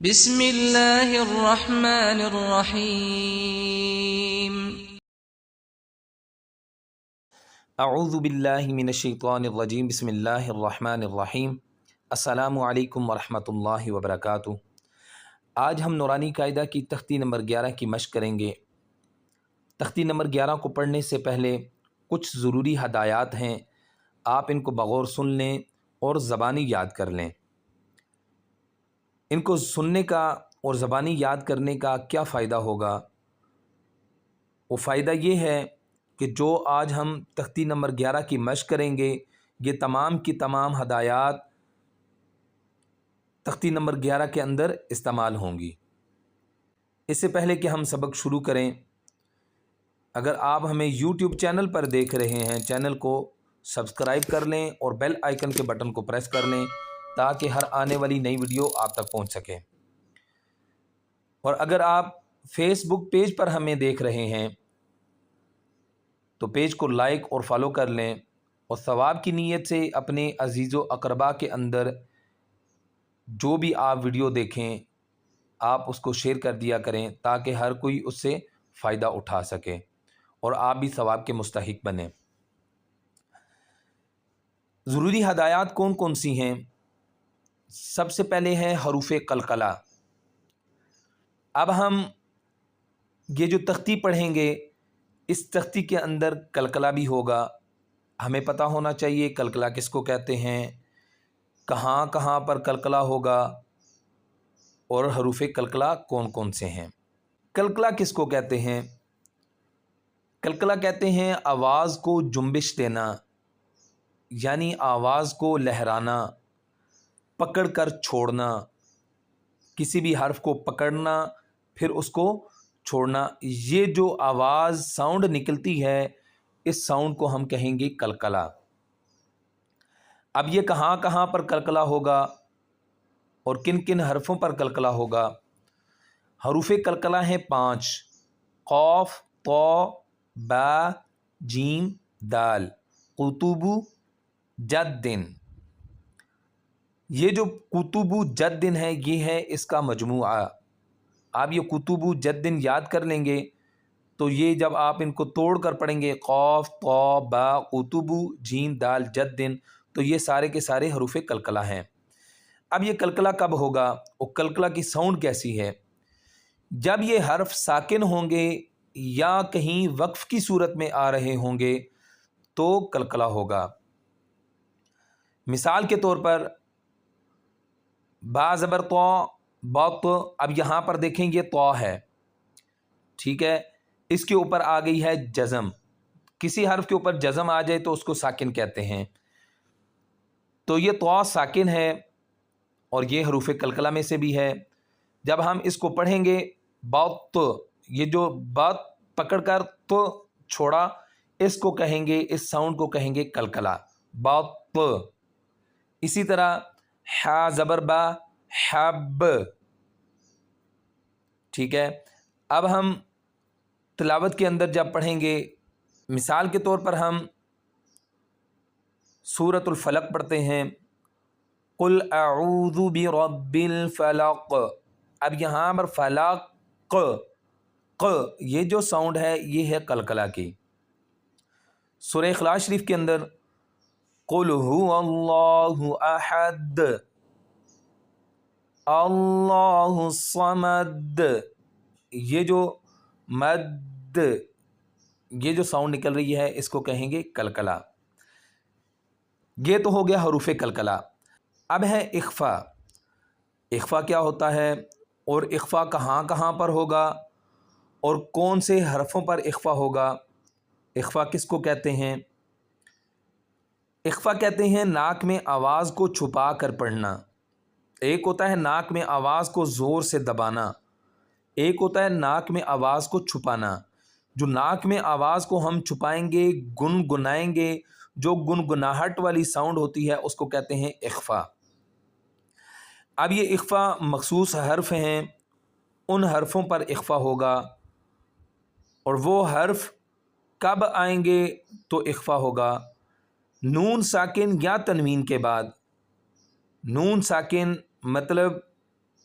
بسم اللہ الرحمن الرحیم۔ اعوذ باللہ من الشیطان الرجیم، بسم اللہ الرحمن الرحیم۔ السلام علیکم ورحمۃ اللہ وبرکاتہ۔ آج ہم نورانی قاعدہ کی تختی نمبر 11 کی مشق کریں گے۔ تختی نمبر 11 کو پڑھنے سے پہلے کچھ ضروری ہدایات ہیں، آپ ان کو بغور سن لیں اور زبانی یاد کر لیں۔ ان کو سننے کا اور زبانی یاد کرنے کا کیا فائدہ ہوگا؟ وہ فائدہ یہ ہے کہ جو آج ہم تختی نمبر 11 کی مشق کریں گے، یہ تمام کی تمام ہدایات تختی نمبر 11 کے اندر استعمال ہوں گی۔ اس سے پہلے کہ ہم سبق شروع کریں، اگر آپ ہمیں یوٹیوب چینل پر دیکھ رہے ہیں، چینل کو سبسکرائب کر لیں اور بیل آئیکن کے بٹن کو پریس کر لیں تاکہ ہر آنے والی نئی ویڈیو آپ تک پہنچ سکے۔ اور اگر آپ فیس بک پیج پر ہمیں دیکھ رہے ہیں تو پیج کو لائک اور فالو کر لیں، اور ثواب کی نیت سے اپنے عزیز و اقربا کے اندر جو بھی آپ ویڈیو دیکھیں آپ اس کو شیئر کر دیا کریں تاکہ ہر کوئی اس سے فائدہ اٹھا سکے اور آپ بھی ثواب کے مستحق بنیں۔ ضروری ہدایات کون کون سی ہیں؟ سب سے پہلے ہے حروف قلقلہ۔ اب ہم یہ جو تختی پڑھیں گے، اس تختی کے اندر قلقلہ بھی ہوگا۔ ہمیں پتہ ہونا چاہیے قلقلہ کس کو کہتے ہیں، کہاں کہاں پر قلقلہ ہوگا اور حروف قلقلہ کون کون سے ہیں۔ قلقلہ کس کو کہتے ہیں؟ قلقلہ کہتے ہیں آواز کو جنبش دینا، یعنی آواز کو لہرانا، پکڑ کر چھوڑنا، کسی بھی حرف کو پکڑنا پھر اس کو چھوڑنا، یہ جو آواز ساؤنڈ نکلتی ہے اس ساؤنڈ کو ہم کہیں گے قلقلہ۔ اب یہ کہاں کہاں پر قلقلہ ہوگا اور کن کن حرفوں پر قلقلہ ہوگا؟ حروف قلقلہ ہیں 5: قاف، طا، با، جیم، دال، قطب، جد۔ یہ جو قطب جد ہے یہ ہے اس کا مجموعہ۔ آپ یہ قطب جد یاد کر لیں گے تو یہ جب آپ ان کو توڑ کر پڑھیں گے، قاف، طا، با، قطب، جیم، دال، جد، تو یہ سارے کے سارے حروف قلقلہ ہیں۔ اب یہ قلقلہ کب ہوگا اور قلقلہ کی ساؤنڈ کیسی ہے؟ جب یہ حرف ساکن ہوں گے یا کہیں وقف کی صورت میں آ رہے ہوں گے تو قلقلہ ہوگا۔ مثال کے طور پر با زبر طا، بط، اب یہاں پر دیکھیں یہ طا ہے، ٹھیک ہے، اس کے اوپر آ گئی ہے جزم۔ کسی حرف کے اوپر جزم آ جائے تو اس کو ساکن کہتے ہیں، تو یہ طا ساکن ہے اور یہ حروف قلقلہ میں سے بھی ہے۔ جب ہم اس کو پڑھیں گے بط، یہ جو بط پکڑ کر تو چھوڑا، اس کو کہیں گے، اس ساؤنڈ کو کہیں گے قلقلہ، بط۔ اسی طرح حا زبر با، حب، ٹھیک ہے۔ اب ہم تلاوت کے اندر جب پڑھیں گے، مثال کے طور پر ہم سورۃ الفلق پڑھتے ہیں، قل اعوذ برب الفلق، اب یہاں پر فلق، یہ جو ساؤنڈ ہے یہ ہے قلقلہ کی۔ سورہ اخلاص شریف کے اندر قل هو اللہ احد اللہ الصمد، یہ جو مد، یہ جو ساؤنڈ نکل رہی ہے اس کو کہیں گے قلقلہ۔ یہ تو ہو گیا حروف قلقلہ۔ اب ہے اخفا۔ اخفا کیا ہوتا ہے اور اخفا کہاں کہاں پر ہوگا اور کون سے حرفوں پر اخفا ہوگا؟ اخفا کس کو کہتے ہیں؟ اخفا کہتے ہیں ناک میں آواز کو چھپا کر پڑھنا۔ ایک ہوتا ہے ناک میں آواز کو زور سے دبانا، ایک ہوتا ہے ناک میں آواز کو چھپانا۔ جو ناک میں آواز کو ہم چھپائیں گے، گنگنائیں گے، جو گنگناہٹ والی ساؤنڈ ہوتی ہے اس کو کہتے ہیں اخفا۔ اب یہ اخفا مخصوص حرف ہیں، ان حرفوں پر اخفا ہوگا، اور وہ حرف کب آئیں گے تو اخفا ہوگا؟ نون ساکن یا تنوین کے بعد۔ نون ساکن مطلب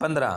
15।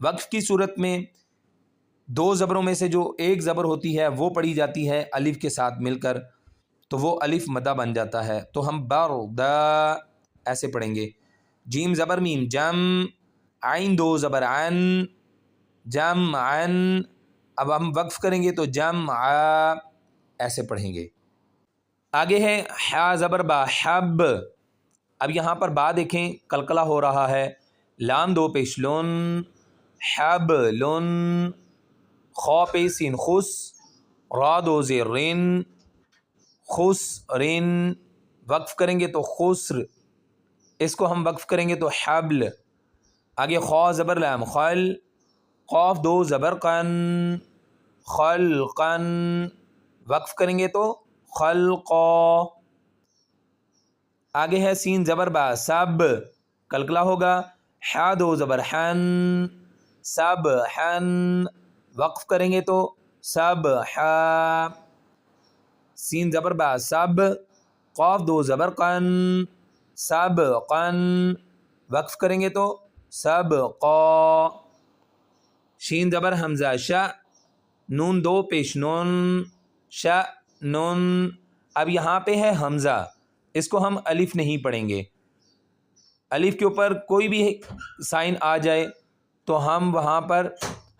وقف کی صورت میں دو زبروں میں سے جو ایک زبر ہوتی ہے وہ پڑھی جاتی ہے الف کے ساتھ مل کر، تو وہ الف مدہ بن جاتا ہے، تو ہم برد ایسے پڑھیں گے۔ جیم زبر میم جم، عین دو زبر عن، جم عن۔ اب ہم وقف کریں گے تو جم ایسے پڑھیں گے۔ آگے ہے حا زبر با حب۔ اب یہاں پر با دیکھیں قلقلہ ہو رہا ہے، لام دو پیش لن، حب لن، خو پہ سین خس، را دو زیر رن، خس رن۔ وقف کریں گے تو خسر، اس کو ہم وقف کریں گے تو حبل۔ آگے خو زبر لام خل، قاف دو زبر قن، خلقن۔ وقف کریں گے تو خلقا۔ آگے ہے سین زبر با سب، قلقلہ ہوگا، حا دو زبر حن، سب حن۔ وقف کریں گے تو سب حا۔ سین زبر با سب، قاف دو زبر قن، سب قن۔ وقف کریں گے تو سب قا۔ شین زبر حمزہ ش، نون دو پیش نون، ش نون۔ اب یہاں پہ ہے حمزہ، اس کو ہم الف نہیں پڑھیں گے، الف کے اوپر کوئی بھی سائن آ جائے تو ہم وہاں پر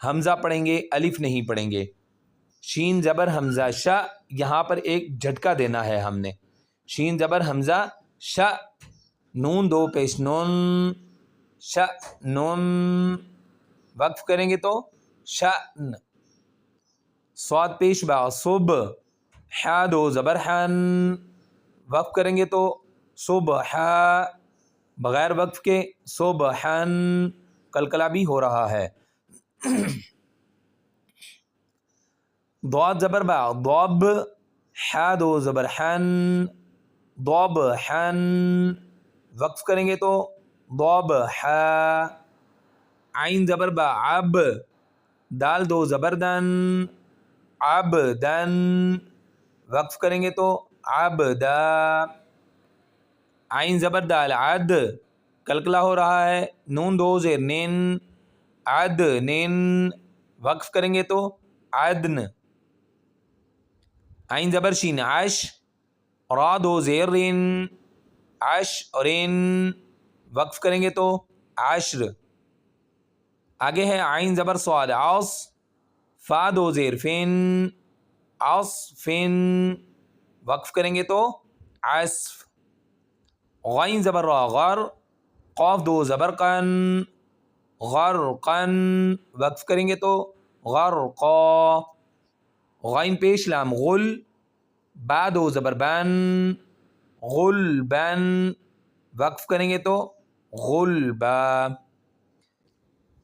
حمزہ پڑھیں گے، الف نہیں پڑھیں گے۔ شین زبر حمزہ ش، یہاں پر ایک جھٹکا دینا ہے ہم نے، شین زبر حمزہ ش، نون دو پیش نون، ش نون۔ وقف کریں گے تو شأن۔ صاد پیش با صب، حا دو زبر حن، وقف کریں گے تو صبح، بغیر وقف کے صبحن۔ قلقلہ بھی ہو رہا ہے۔ ضاد زبر با ضب، حا دو زبر حن، ضبحن۔ وقف کریں گے تو ضبحا۔ عین زبر با عب، دال دو زبر دن، عبدن۔ وقف کریں گے تو عبدا۔ عین زبر دال عد، قلقلہ ہو رہا ہے، نون دو زیر نین، عدنن۔ وقف کریں گے تو عدن۔ عین زبر شین عش، را دو زیر رن، عشرن۔ وقف کریں گے تو عشر۔ آگے ہے عین زبر صاد عص، فا دو زیر فن، عصفن۔ وقف کریں گے تو عصف۔ غین زبر را غر، قاف دو زبر قن، غرقن۔ وقف کریں گے تو غرقا۔ غین پیش لام غل، با دو زبر بن، غلبن۔ وقف کریں گے تو غلبا۔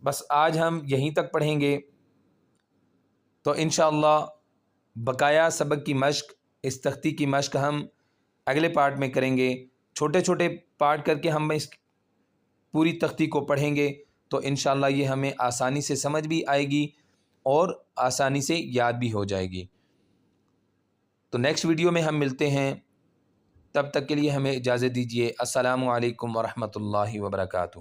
بس آج ہم یہیں تک پڑھیں گے، تو انشاءاللہ بقایا سبق کی مشق، اس تختی کی مشق ہم اگلے پارٹ میں کریں گے۔ چھوٹے چھوٹے پارٹ کر کے ہم اس پوری تختی کو پڑھیں گے تو انشاءاللہ یہ ہمیں آسانی سے سمجھ بھی آئے گی اور آسانی سے یاد بھی ہو جائے گی۔ تو نیکسٹ ویڈیو میں ہم ملتے ہیں، تب تک کے لیے ہمیں اجازت دیجیے۔ السلام علیکم ورحمۃ اللہ وبرکاتہ۔